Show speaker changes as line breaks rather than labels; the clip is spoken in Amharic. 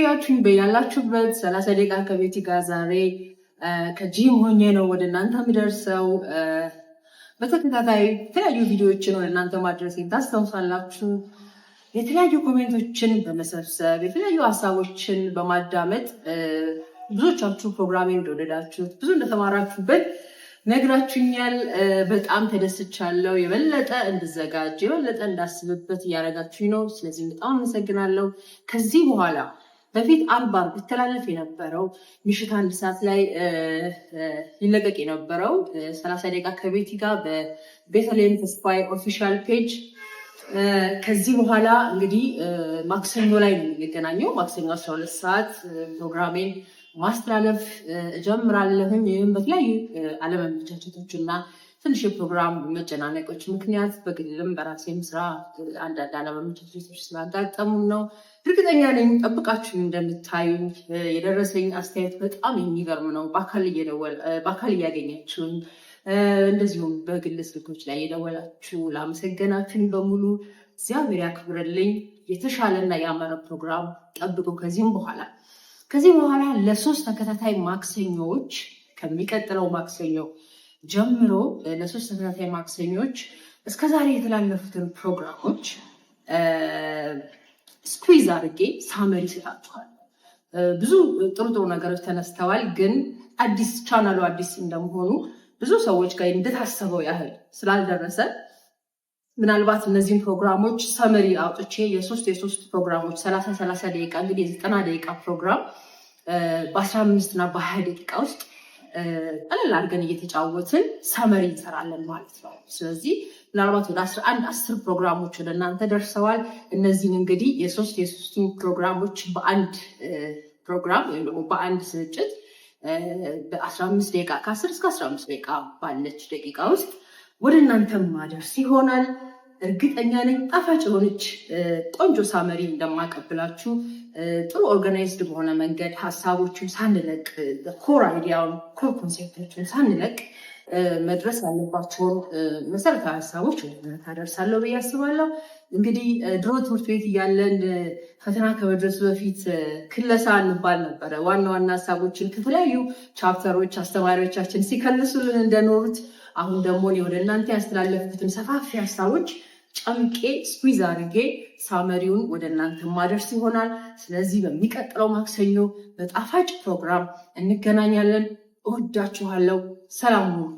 ቆያችሁኝ? በያላችሁበት 30 ደቂቃ ከቤቲ ጋር ዛሬ ከጂም ሆኜ ነው ወደ እናንተ የምደርሰው። በተከታታይ የተለያዩ ቪዲዮዎችን ወደ እናንተ ማድረስ ታስታውሳላችሁ። የተለያዩ ኮሜንቶችን በመሰብሰብ የተለያዩ ሀሳቦችን በማዳመጥ ብዙዎቻችሁ ፕሮግራሜን እንደወደዳችሁት ብዙ እንደተማራችሁበት ነግራችሁኛል። በጣም ተደስቻለሁ። የበለጠ እንድዘጋጅ የበለጠ እንዳስብበት እያደረጋችሁኝ ነው። ስለዚህ በጣም አመሰግናለሁ። ከዚህ በኋላ በፊት አርብ ይተላለፍ የነበረው ምሽት 1 ሰዓት ላይ ይለቀቅ የነበረው 30 ደቂቃ ከቤቲ ጋር በቤተልሔም ተስፋዬ ኦፊሻል ፔጅ ከዚህ በኋላ እንግዲህ ማክሰኞ ላይ ነው የሚገናኘው። ማክሰኞ 12 ሰዓት ፕሮግራሜን ማስተላለፍ እጀምራለሁኝ። ይህም በተለያዩ አለመመቻቸቶች እና ትንሽ የፕሮግራም መጨናነቆች ምክንያት በግልም በራሴም ስራ አንዳንድ አለመመቻቸቶች ስላጋጠሙን ነው። እርግጠኛ ነኝ ጠብቃችሁ እንደምታዩኝ። የደረሰኝ አስተያየት በጣም የሚገርም ነው። በአካል እያገኛችሁኝ እንደዚሁም በግል ስልኮች ላይ የደወላችሁ ላመሰገናችሁኝ በሙሉ እግዚአብሔር ያክብርልኝ። የተሻለና ያማረ ፕሮግራም ጠብቁ። ከዚህ በኋላ ለ3 ተከታታይ ማክሰኞዎች ከሚቀጥለው ማክሰኞ ጀምሮ ለ3 ተከታታይ ማክሰኞች እስከዛሬ የተላለፉትን ፕሮግራሞች ስኩዊዝ አድርጌ ሳመሪ ይሰጣችኋል። ብዙ ጥሩ ነገሮች ተነስተዋል። ግን ቻናሉ አዲስ እንደመሆኑ ብዙ ሰዎች ጋር እንደታሰበው ያህል ስላልደረሰ ምናልባት እነዚህን ፕሮግራሞች ሰመሪ አውጥቼ የሶስት ፕሮግራሞች 30 ደቂቃ እንግዲህ የ90 ደቂቃ ፕሮግራም በ15 እና በ20 ደቂቃ ውስጥ ቀለል አድርገን እየተጫወትን ሰመሪ እንሰራለን ማለት ነው። ስለዚህ ምናልባት ወደ 10 ፕሮግራሞች ወደ እናንተ ደርሰዋል። እነዚህን እንግዲህ የሶስቱ ፕሮግራሞች በአንድ ፕሮግራም ወይም ደግሞ በአንድ ስርጭት በ15 ደቂቃ ከ10 እስከ 15 ደቂቃ ባለች ደቂቃ ውስጥ ወደ እናንተ ማድረስ ይሆናል። እርግጠኛ ነኝ ጣፋጭ የሆነች ቆንጆ ሳመሪ እንደማቀብላችሁ። ጥሩ ኦርጋናይዝድ በሆነ መንገድ ሀሳቦችን ሳንለቅ ኮር አይዲያውን ኮር ኮንሴፕቶችን ሳንለቅ መድረስ ያለባቸውን መሰረታዊ ሀሳቦች ታደርሳለሁ ብዬ አስባለሁ። እንግዲህ ድሮ ትምህርት ቤት እያለን ፈተና ከመድረሱ በፊት ክለሳ እንባል ነበረ። ዋና ሀሳቦችን ከተለያዩ ቻፕተሮች አስተማሪዎቻችን ሲከልሱልን እንደኖሩት አሁን ደግሞ ወደ እናንተ ያስተላለፉትን ሰፋፊ ሀሳቦች ጨምቄ ስኩዊዝ አድርጌ ሳመሪውን ወደ እናንተ ማድረስ ይሆናል። ስለዚህ በሚቀጥለው ማክሰኞ በጣፋጭ ፕሮግራም እንገናኛለን። እወዳችኋለሁ። ሰላም ሁኑ።